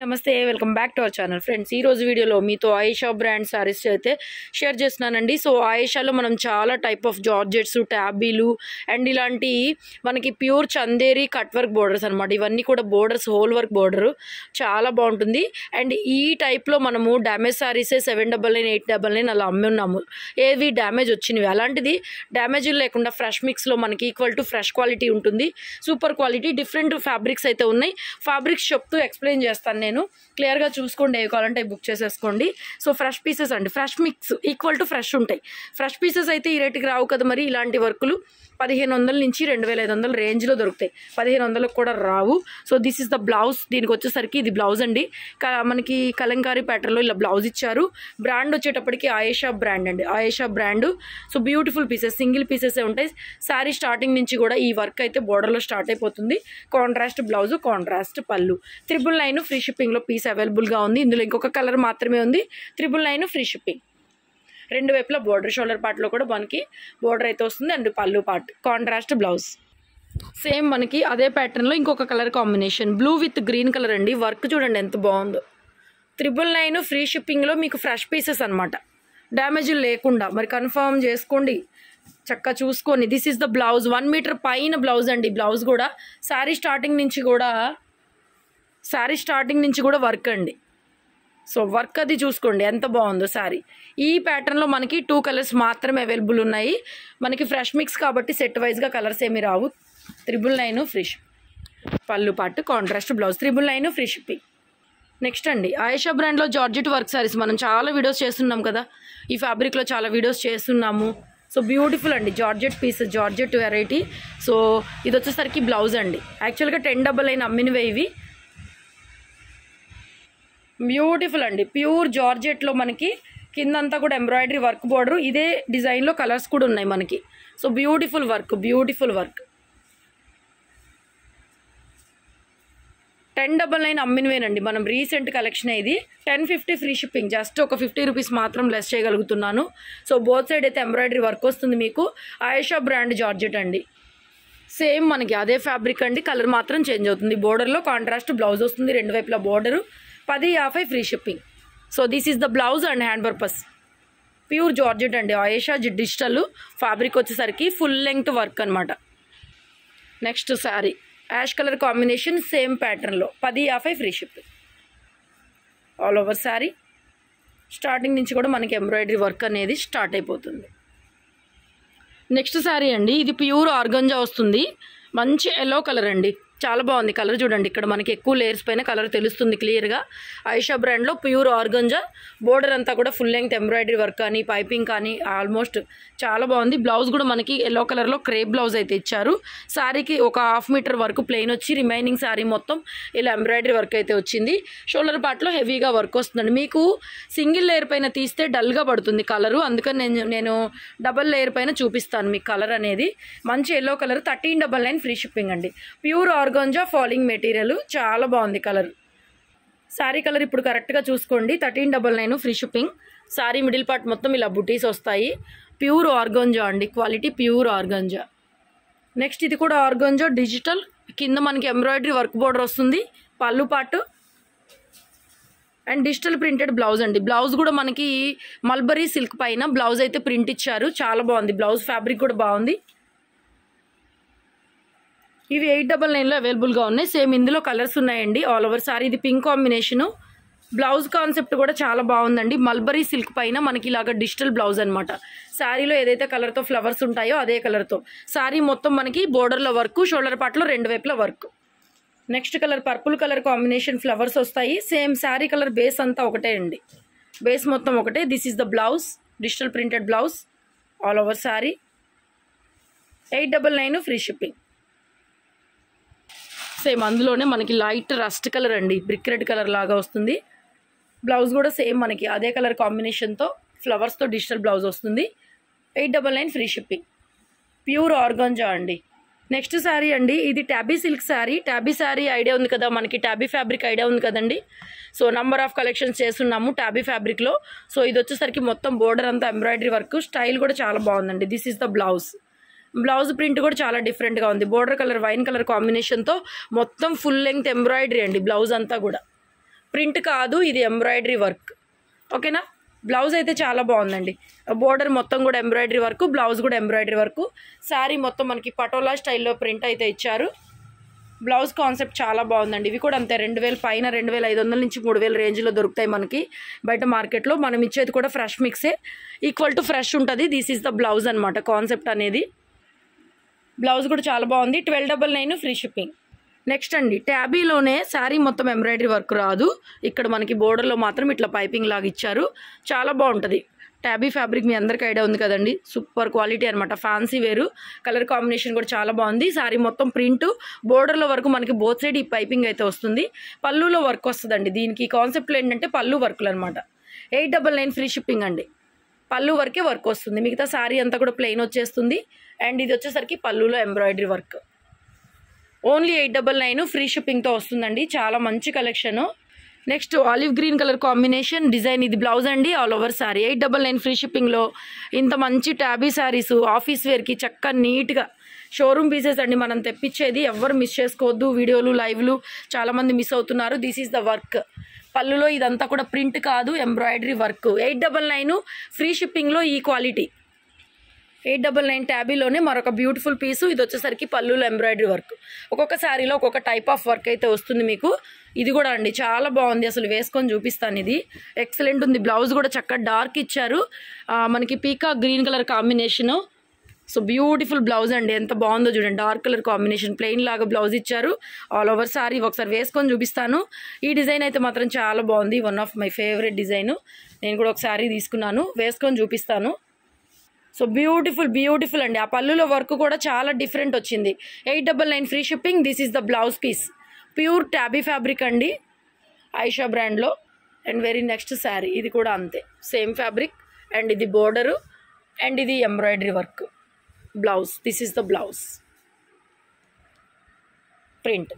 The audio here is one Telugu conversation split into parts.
నమస్తే welcome back to our channel friends. ఈ రోజు వీడియోలో మీతో ఆయేషా బ్రాండ్ సారీస్ అయితే షేర్ చేస్తున్నానండి. సో ఆయేషాలో మనం చాలా టైప్ ఆఫ్ జార్జెట్స్, ట్యాబీలు అండ్ ఇలాంటి మనకి pure Chanderi cut work borders అనమాట. ఇవన్నీ కూడా బోర్డర్స్, హోల్ వర్క్ బోర్డరు చాలా బాగుంటుంది. అండ్ ఈ టైప్లో మనము డ్యామేజ్ సారీసే 799, 899 అలా అమ్మి ఉన్నాము. ఏవి డ్యామేజ్ వచ్చినవి, అలాంటిది డ్యామేజ్ లేకుండా ఫ్రెష్ మిక్స్లో మనకి ఈక్వల్ టు ఫ్రెష్ క్వాలిటీ ఉంటుంది. సూపర్ క్వాలిటీ, డిఫరెంట్ ఫ్యాబ్రిక్స్ అయితే ఉన్నాయి. ఫ్యాబ్రిక్స్ చెప్తూ ఎక్స్ప్లెయిన్ చేస్తాను నేను, క్లియర్గా చూసుకోండి. ఏ కావాలంటే బుక్ చేసేసుకోండి. సో ఫ్రెష్ పీసెస్ అండి, fresh mix equal to fresh ఉంటాయి. ఫ్రెష్ పీసెస్ అయితే ఈ రేటుకి రావు కదా మరి. ఇలాంటి వర్కులు 1500 నుంచి 2500 రేంజ్లో దొరుకుతాయి. 1500కు కూడా రావు. So this is the blouse. దీనికి వచ్చేసరికి ఇది బ్లౌజ్ అండి. మనకి కలంకారీ ప్యాటర్న్లో ఇలా బ్లౌజ్ ఇచ్చారు. బ్రాండ్ వచ్చేటప్పటికి ఆయేషా బ్రాండ్ అండి, Ayesha brand. So beautiful pieces, single పీసెసే ఉంటాయి. శారీ స్టార్టింగ్ నుంచి కూడా ఈ వర్క్ అయితే బోర్డర్లో స్టార్ట్ అయిపోతుంది. కాంట్రాస్ట్ బ్లౌజ్, కాంట్రాస్ట్ పళ్ళు. 999 ఫ్రీ షిప్పింగ్లో పీస్ అవైలబుల్గా ఉంది. ఇందులో ఇంకొక కలర్ మాత్రమే ఉంది. 999 ఫ్రీ షిప్పింగ్. రెండు వైపులా బోర్డర్, షోల్డర్ పార్ట్లో కూడా మనకి బోర్డర్ అయితే వస్తుంది. అండ్ పళ్ళు పార్ట్ కాంట్రాస్ట్ బ్లౌజ్. సేమ్ మనకి అదే ప్యాటర్న్లో ఇంకొక colour combination, blue with green colour అండి. వర్క్ చూడండి ఎంత బాగుందో. 999 ఫ్రీ షిప్పింగ్లో మీకు ఫ్రెష్ పీసెస్ అనమాట, డ్యామేజ్ లేకుండా. మరి కన్ఫర్మ్ చేసుకోండి, చక్కగా చూసుకొని. This is the blouse. 1 meter పైన బ్లౌజ్ అండి. బ్లౌజ్ కూడా శారీ స్టార్టింగ్ నుంచి కూడా వర్క్ అండి. సో వర్క్ అది చూసుకోండి ఎంత బాగుందో శారీ. ఈ ప్యాటర్న్లో మనకి 2 కలర్స్ మాత్రమే అవైలబుల్ ఉన్నాయి. మనకి ఫ్రెష్ మిక్స్ కాబట్టి సెట్ వైజ్గా కలర్స్ ఏమి రావు. 999 ఫ్రీ షిప్పింగ్. పళ్ళు పాటు contrast blouse. 999 free shipping. Next అండి, ఆయేషా బ్రాండ్లో జార్జెట్ వర్క్ శారీస్ మనం చాలా వీడియోస్ చేస్తున్నాం కదా. ఈ ఫ్యాబ్రిక్లో చాలా వీడియోస్ చేస్తున్నాము. సో బ్యూటిఫుల్ అండి, georgette piece, georgette variety. So ఇది వచ్చేసరికి బ్లౌజ్ అండి. యాక్చువల్గా 1099 అమ్మినవే ఇవి. బ్యూటిఫుల్ అండి, ప్యూర్ జార్జెట్లో మనకి కిందంతా కూడా ఎంబ్రాయిడరీ వర్క్ బోర్డర్. ఇదే డిజైన్లో కలర్స్ కూడా ఉన్నాయి మనకి. So beautiful work, beautiful work. 1099 అమ్మినవేనండి. మనం రీసెంట్ కలెక్షన్ ఇది. 1050 ఫ్రీ షిప్పింగ్. జస్ట్ ఒక 50 రూపీస్ మాత్రం లెస్ చేయగలుగుతున్నాను. సో బోత్ సైడ్ అయితే ఎంబ్రాయిడరీ వర్క్ వస్తుంది మీకు. ఆయేషా బ్రాండ్ జార్జెట్ అండి. సేమ్ మనకి అదే ఫ్యాబ్రిక్ అండి, కలర్ మాత్రం చేంజ్ అవుతుంది. బోర్డర్లో కాంట్రాస్ట్ బ్లౌజ్ వస్తుంది. రెండు వైపులా border. 1050 free shipping. So this is the blouse and hand purpose. Pure georgette అండి, ఆయేషా డిజిటల్. ఫ్యాబ్రిక్ వచ్చేసరికి ఫుల్ లెంగ్త్ వర్క్ అనమాట. Next sari ash colour combination, same ప్యాటర్న్లో 1050 free shipping. All over sari starting నుంచి కూడా మనకి ఎంబ్రాయిడరీ వర్క్ అనేది స్టార్ట్ అయిపోతుంది. నెక్స్ట్ శారీ అండి, ఇది ప్యూర్ ఆర్గంజా వస్తుంది. మంచి ఎల్లో కలర్ అండి, చాలా బాగుంది కలర్. చూడండి ఇక్కడ మనకి ఎక్కువ లేయర్స్ పైన కలర్ తెలుస్తుంది క్లియర్గా. ఆయేషా బ్రాండ్లో ప్యూర్ ఆర్గంజా. బోర్డర్ అంతా కూడా ఫుల్ లెంగ్త్ ఎంబ్రాయిడరీ వర్క్ కానీ, పైపింగ్ కానీ ఆల్మోస్ట్ చాలా బాగుంది. బ్లౌజ్ కూడా మనకి ఎల్లో కలర్లో క్రేప్ బ్లౌజ్ అయితే ఇచ్చారు. శారీకి ఒక 1/2 మీటర్ వరకు ప్లెయిన్ వచ్చి, రిమైనింగ్ శారీ మొత్తం ఇలా ఎంబ్రాయిడరీ వర్క్ అయితే వచ్చింది. షోల్డర్ పార్ట్లో హెవీగా వర్క్ వస్తుందండి. మీకు సింగిల్ లేయర్ పైన తీస్తే డల్గా పడుతుంది కలరు, అందుకని నేను డబల్ లేయర్ పైన చూపిస్తాను మీకు కలర్ అనేది. మంచి ఎల్లో కలర్. 1399 ఫ్రీ షిప్పింగ్ అండి. ప్యూర్ ఆర్గాంజా ఫాలింగ్ మెటీరియల్, చాలా బాగుంది కలర్. శారీ కలర్ ఇప్పుడు కరెక్ట్గా చూసుకోండి. 1399 free shipping. Sari middle part మొత్తం ఇలా బుటీస్ వస్తాయి. ప్యూర్ ఆర్గాంజా అండి, క్వాలిటీ ప్యూర్ ఆర్గాంజా. నెక్స్ట్ ఇది కూడా ఆర్గాంజా డిజిటల్. కింద మనకి ఎంబ్రాయిడరీ వర్క్ బోర్డర్ వస్తుంది. పళ్ళు part and digital printed blouse అండి. బ్లౌజ్ కూడా మనకి మల్బరీ సిల్క్ పైన బ్లౌజ్ అయితే ప్రింట్ ఇచ్చారు. చాలా బాగుంది బ్లౌజ్. ఫ్యాబ్రిక్ కూడా బాగుంది. ఇవి 899లో అవైలబుల్గా ఉన్నాయి. సేమ్ ఇందులో కలర్స్ ఉన్నాయండి. ఆల్ ఓవర్ సారీ ఇది పింక్ కాంబినేషను. బ్లౌజ్ కాన్సెప్ట్ కూడా చాలా బాగుందండి. మల్బరీ సిల్క్ పైన మనకి ఇలాగ డిజిటల్ బ్లౌజ్ అనమాట. శారీలో ఏదైతే కలర్తో ఫ్లవర్స్ ఉంటాయో అదే కలర్తో. శారీ మొత్తం మనకి బోర్డర్లో వర్క్, షోల్డర్ పార్ట్లో రెండు వైపుల work. Next colour purple colour combination, flowers వస్తాయి. సేమ్ శారీ కలర్ బేస్ అంతా ఒకటే అండి, బేస్ మొత్తం ఒకటే. This is the blouse, digital printed blouse. All over sari 899 free shipping. Same అందులోనే మనకి లైట్ రస్ట్ కలర్ అండి, బ్రిక్ రెడ్ కలర్ లాగా వస్తుంది. బ్లౌజ్ కూడా సేమ్ మనకి అదే కలర్ కాంబినేషన్తో ఫ్లవర్స్తో డిజిటల్ బ్లౌజ్ వస్తుంది. 899 ఫ్రీ షిప్పింగ్. ప్యూర్ ఆర్గాంజా అండి. నెక్స్ట్ శారీ అండి, ఇది tabby silk sari. Tabby sari idea ఉంది కదా మనకి, ట్యాబీ ఫ్యాబ్రిక్ ఐడియా ఉంది కదండి. సో నంబర్ ఆఫ్ కలెక్షన్స్ చేస్తున్నాము ట్యాబీ ఫ్యాబ్రిక్లో. సో ఇది వచ్చేసరికి మొత్తం బోర్డర్ అంతా ఎంబ్రాయిడరీ వర్క్. స్టైల్ కూడా చాలా బాగుందండి. This is the blouse. Blouse print కూడా చాలా డిఫరెంట్గా ఉంది. బోర్డర్ కలర్ వైన్ కలర్ కాంబినేషన్తో మొత్తం ఫుల్ లెంగ్త్ ఎంబ్రాయిడరీ అండి బ్లౌజ్ అంతా కూడా. ప్రింట్ కాదు, ఇది ఎంబ్రాయిడరీ వర్క్. ఓకేనా. బ్లౌజ్ అయితే చాలా బాగుందండి. బోర్డర్ మొత్తం కూడా ఎంబ్రాయిడరీ వర్క్, బ్లౌజ్ కూడా ఎంబ్రాయిడరీ వర్క్. శారీ మొత్తం మనకి పటోలా స్టైల్లో ప్రింట్ అయితే ఇచ్చారు. బ్లౌజ్ కాన్సెప్ట్ చాలా బాగుందండి. ఇవి కూడా అంతే 2000 పైన 2500 నుంచి 3000 రేంజ్లో దొరుకుతాయి మనకి బయట మార్కెట్లో. మనం ఇచ్చేది కూడా ఫ్రెష్ మిక్సే, ఈక్వల్ టు ఫ్రెష్ ఉంటుంది. దిస్ ఈజ్ ద బ్లౌజ్ అనమాట కాన్సెప్ట్ అనేది. బ్లౌజ్ కూడా చాలా బాగుంది. 1299 ఫ్రీ షిప్పింగ్. నెక్స్ట్ అండి, ట్యాబీలోనే శారీ మొత్తం ఎంబ్రాయిడరీ వర్క్ రాదు, ఇక్కడ మనకి బోర్డర్లో మాత్రం ఇట్లా పైపింగ్ లాగా ఇచ్చారు. చాలా బాగుంటుంది. ట్యాబీ ఫ్యాబ్రిక్ మీ అందరికీ ఐడియా ఉంది కదండి, సూపర్ క్వాలిటీ అనమాట. ఫ్యాన్సీ వేరు, కలర్ కాంబినేషన్ కూడా చాలా బాగుంది. శారీ మొత్తం ప్రింట్, బోర్డర్లో వరకు మనకి బోత్ సైడ్ ఈ పైపింగ్ అయితే వస్తుంది. పళ్ళులో వర్క్ వస్తుందండి. దీనికి కాన్సెప్ట్లో ఏంటంటే పళ్ళు వర్క్లు అనమాట. 899 ఫ్రీ షిప్పింగ్ అండి. పళ్ళు వరకే వర్క్ వస్తుంది, మిగతా శారీ అంతా కూడా ప్లెయిన్ వచ్చేస్తుంది. అండ్ ఇది వచ్చేసరికి పళ్ళులో ఎంబ్రాయిడరీ వర్క్. ఓన్లీ 899 ఫ్రీ షిప్పింగ్తో వస్తుందండి. చాలా మంచి collection. Next olive green colour combination design, ఇది బ్లౌజ్ అండి. ఆల్ ఓవర్ శారీ 899 ఫ్రీ షిప్పింగ్లో. ఇంత మంచి ట్యాబీ శారీస్ ఆఫీస్ వేర్కి చక్కగా నీట్గా షోరూమ్ పీసెస్ అండి మనం తెప్పించేది. ఎవరు మిస్ చేసుకోవద్దు. వీడియోలు లైవ్లు చాలామంది మిస్ అవుతున్నారు. This is the work. పళ్ళులో ఇదంతా కూడా ప్రింట్ కాదు, ఎంబ్రాయిడరీ వర్క్. 899 ఫ్రీ షిప్పింగ్లో ఈ క్వాలిటీ. 899 ట్యాబీలోనే మరొక బ్యూటిఫుల్ పీసు. ఇది వచ్చేసరికి పళ్ళులో ఎంబ్రాయిడరీ వర్క్. ఒక్కొక్క శారీలో ఒక్కొక్క టైప్ ఆఫ్ వర్క్ అయితే వస్తుంది మీకు. ఇది కూడా అండి చాలా బాగుంది, అసలు వేసుకొని చూపిస్తాను. ఇది ఎక్సలెంట్ ఉంది. బ్లౌజ్ కూడా చక్కగా డార్క్ ఇచ్చారు, మనకి peacock green colour combination. So beautiful blouse అండి, ఎంత బాగుందో చూడండి. డార్క్ కలర్ కాంబినేషన్ ప్లెయిన్ లాగా బ్లౌజ్ ఇచ్చారు. ఆల్ ఓవర్ శారీ ఒకసారి వేసుకొని చూపిస్తాను. ఈ డిజైన్ అయితే మాత్రం చాలా బాగుంది, one of my favourite design. నేను కూడా ఒక శారీ తీసుకున్నాను, వేసుకొని చూపిస్తాను. సో బ్యూటిఫుల్ అండి. ఆ పళ్ళులో వర్క్ కూడా చాలా డిఫరెంట్ వచ్చింది. 899 free shipping. This is the blouse piece. Pure tabby fabric అండి, ఆయిషా బ్రాండ్లో. అండ్ వెరీ నెక్స్ట్ శారీ, ఇది కూడా అంతే సేమ్ ఫ్యాబ్రిక్. అండ్ ఇది బోర్డరు, అండ్ ఇది embroidery work. Blouse, this is the blouse. Print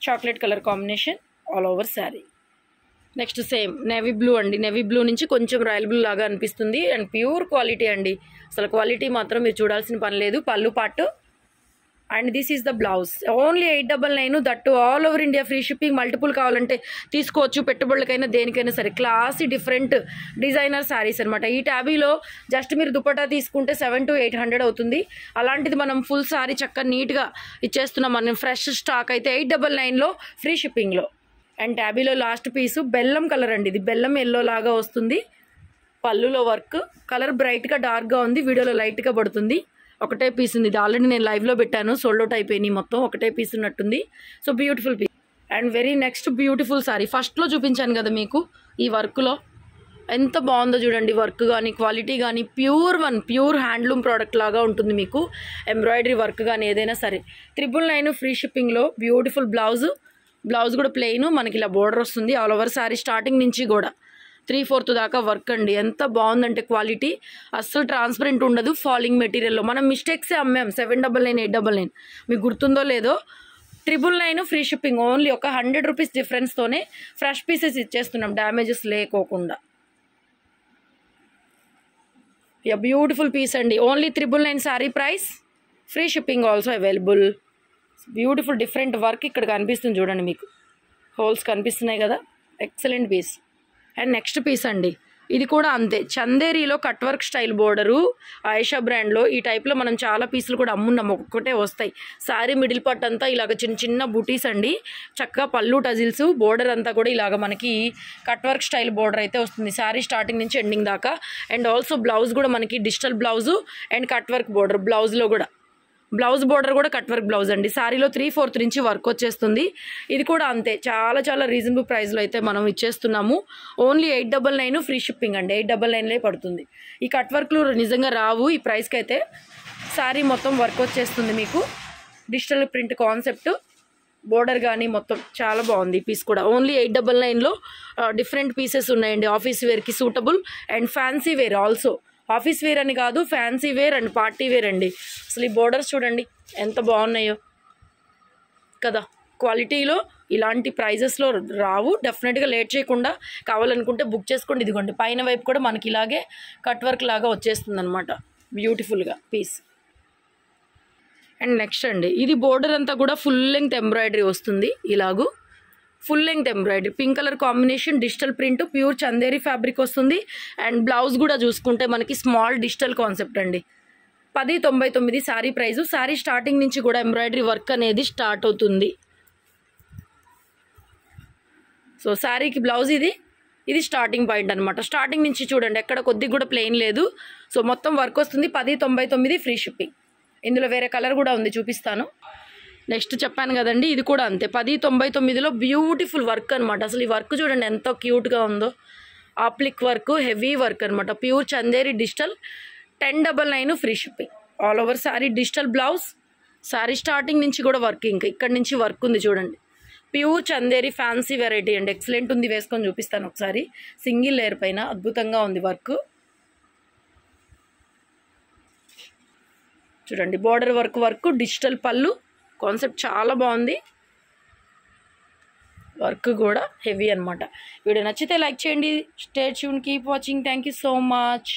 chocolate colour combination all over sari. Next same navy blue అండి. నేవీ బ్లూ నుంచి కొంచెం రాయల్ బ్లూ లాగా అనిపిస్తుంది. అండ్ ప్యూర్ క్వాలిటీ అండి, అసలు క్వాలిటీ మాత్రం మీరు చూడాల్సిన పని లేదు. పళ్ళు పాటు. And this is the blouse. Only 899, that all over India free shipping. Multiple కావాలంటే తీసుకోవచ్చు, పెట్టుబడులకైనా దేనికైనా సరే. క్లాసీ డిఫరెంట్ డిజైనర్ శారీస్ అనమాట. ఈ ట్యాబీలో జస్ట్ మీరు దుపట్టా తీసుకుంటే 700 to 800 అవుతుంది. అలాంటిది మనం ఫుల్ శారీ చక్కగా నీట్గా ఇచ్చేస్తున్నాం. మనం ఫ్రెష్ స్టాక్ అయితే 899లో ఫ్రీ షిప్పింగ్లో. అండ్ ట్యాబీలో లాస్ట్ పీసు బెల్లం కలర్ అండి. ఇది బెల్లం ఎల్లో లాగా వస్తుంది. పళ్ళులో వర్క్, కలర్ బ్రైట్గా డార్క్గా ఉంది, వీడియోలో లైట్గా పడుతుంది. ఒకటే పీస్ ఉంది. ఇది ఆల్రెడీ నేను లైవ్లో పెట్టాను, సోల్డ్ అవుట్ అయిపోయినాయి మొత్తం. ఒకటే పీస్ ఉన్నట్టుంది. So beautiful piece. And very next beautiful sari. ఫస్ట్లో చూపించాను కదా మీకు ఈ వర్క్లో, ఎంత బాగుందో చూడండి. వర్క్ కానీ క్వాలిటీ కానీ ప్యూర్ హ్యాండ్లూమ్ ప్రోడక్ట్ లాగా ఉంటుంది మీకు. ఎంబ్రాయిడరీ వర్క్ కానీ ఏదైనా సరే. 999 ఫ్రీ షిప్పింగ్లో. బ్యూటిఫుల్ బ్లౌజ్ కూడా ప్లెయిన్, మనకి ఇలా బోర్డర్ వస్తుంది. ఆల్ ఓవర్ శారీ స్టార్టింగ్ నుంచి కూడా 3/4 దాకా వర్క్ అండి. ఎంత బాగుందంటే క్వాలిటీ అస్సలు ట్రాన్స్పరెంట్ ఉండదు. ఫాలింగ్ మెటీరియల్లో మనం మిస్టేక్సే అమ్మాం. 799, 899 మీకు గుర్తుందో లేదో. 999 ఫ్రీ షిప్పింగ్. ఓన్లీ ఒక 100 రూపీస్ డిఫరెన్స్తోనే ఫ్రెష్ పీసెస్ ఇచ్చేస్తున్నాం, డ్యామేజెస్ లేకోకుండా. బ్యూటిఫుల్ పీస్ అండి. Only 999 sari price, free shipping also available. Beautiful different work ఇక్కడ కనిపిస్తుంది చూడండి, మీకు హోల్స్ కనిపిస్తున్నాయి కదా. Excellent piece. And next piece అండి, ఇది కూడా అంతే. చందేరీలో cut work style border, Ayesha బ్రాండ్లో. ఈ టైప్లో మనం చాలా పీసులు కూడా అమ్మున్నాం, ఒక్కొక్కటే వస్తాయి. శారీ మిడిల్ పార్ట్ అంతా ఇలాగ చిన్న బుటీస్ అండి. చక్కగా పళ్ళు టజిల్స్, బోర్డర్ అంతా కూడా ఇలాగ మనకి కట్ వర్క్ స్టైల్ బోర్డర్ అయితే వస్తుంది శారీ స్టార్టింగ్ నుంచి ఎండింగ్ దాకా. అండ్ ఆల్సో బ్లౌజ్ కూడా మనకి digital blouse and cut work border. బ్లౌజ్లో కూడా బ్లౌజ్ బోర్డర్ కూడా కట్ వర్క్ బ్లౌజ్ అండి. శారీలో 3/4 నుంచి వర్క్ వచ్చేస్తుంది. ఇది కూడా అంతే, చాలా రీజనబుల్ ప్రైస్లో అయితే మనం ఇచ్చేస్తున్నాము. ఓన్లీ 899 ఫ్రీ షిప్పింగ్ అండి. 899 పడుతుంది. ఈ కట్ వర్క్లు నిజంగా రావు ఈ ప్రైస్కి అయితే. శారీ మొత్తం వర్క్ వచ్చేస్తుంది మీకు. డిజిటల్ ప్రింట్ కాన్సెప్ట్, బోర్డర్ కానీ మొత్తం చాలా బాగుంది. ఈ పీస్ కూడా ఓన్లీ 899లో డిఫరెంట్ పీసెస్ ఉన్నాయండి. ఆఫీస్ వేర్కి suitable and fancy wear also. Office wear అని కాదు, fancy wear and party wear అండి. అసలు ఈ బోర్డర్స్ చూడండి ఎంత బాగున్నాయో కదా. క్వాలిటీలో ఇలాంటి ప్రైజెస్లో రావు. డెఫినెట్గా లేట్ చేయకుండా కావాలనుకుంటే బుక్ చేసుకోండి. ఇదిగోండి పైన వైపు కూడా మనకి ఇలాగే కట్ వర్క్ లాగా వచ్చేస్తుంది అనమాట, బ్యూటిఫుల్గా పీస్. అండ్ నెక్స్ట్ అండి, ఇది బోర్డర్ అంతా కూడా ఫుల్ లెంగ్త్ ఎంబ్రాయిడరీ వస్తుంది ఇలాగూ. Full length embroidery, pink colour combination, digital print, pure Chanderi fabric వస్తుంది. అండ్ బ్లౌజ్ కూడా చూసుకుంటే మనకి స్మాల్ డిజిటల్ కాన్సెప్ట్ అండి. 1099 శారీ ప్రైజు. శారీ స్టార్టింగ్ నుంచి కూడా ఎంబ్రాయిడరీ వర్క్ అనేది స్టార్ట్ అవుతుంది. సో శారీకి బ్లౌజ్ ఇది స్టార్టింగ్ పాయింట్ అనమాట. స్టార్టింగ్ నుంచి చూడండి ఎక్కడ కొద్దిగా కూడా ప్లెయిన్ లేదు. సో మొత్తం వర్క్ వస్తుంది. 1099 ఫ్రీ షిప్పింగ్. ఇందులో వేరే కలర్ కూడా ఉంది, చూపిస్తాను. నెక్స్ట్ చెప్పాను కదండి, ఇది కూడా అంతే 1099లో బ్యూటిఫుల్ వర్క్ అనమాట. అసలు ఈ వర్క్ చూడండి ఎంత క్యూట్గా ఉందో. ఆప్లిక్ వర్క్, హెవీ వర్క్ అనమాట. Pure Chanderi digital. 1099 free shipping. All over sari digital blouse. Sari starting నుంచి కూడా వర్క్, ఇంకా ఇక్కడ నుంచి వర్క్ ఉంది చూడండి. ప్యూర్ చందేరి ఫ్యాన్సీ వెరైటీ అండి. ఎక్సలెంట్ ఉంది, వేసుకొని చూపిస్తాను ఒకసారి. సింగిల్ లేయర్ పైన అద్భుతంగా ఉంది వర్క్ చూడండి. బార్డర్ వర్క్, డిజిటల్ పళ్ళు కాన్సెప్ట్ చాలా బాగుంది. వర్క్ కూడా హెవీ అనమాట. వీడియో నచ్చితే లైక్ చేయండి. Stay tune, keep watching. Thank you so much.